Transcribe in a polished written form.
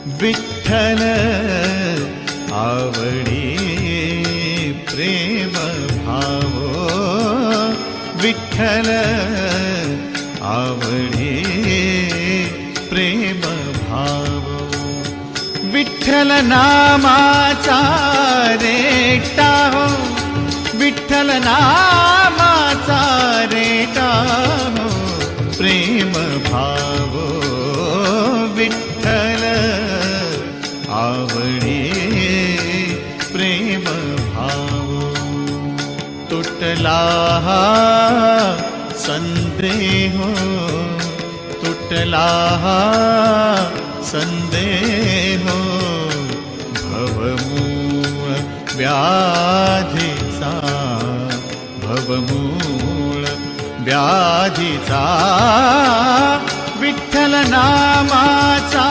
विठ्ठल आवडी प्रेम भावो, विठ्ठल आवडी प्रेम भावो, विठ्ठल नामाचा रेटा हो, विठ्ठल नामाचा रेटा हो, प्रेम भावो विठ्ठल आवडी प्रेम भावो. तुटला हा संदेह, तुटला हा संदेह, भवमूळ व्याधीचा, भवमूळ व्याधीचा, विठ्ठल नामाचा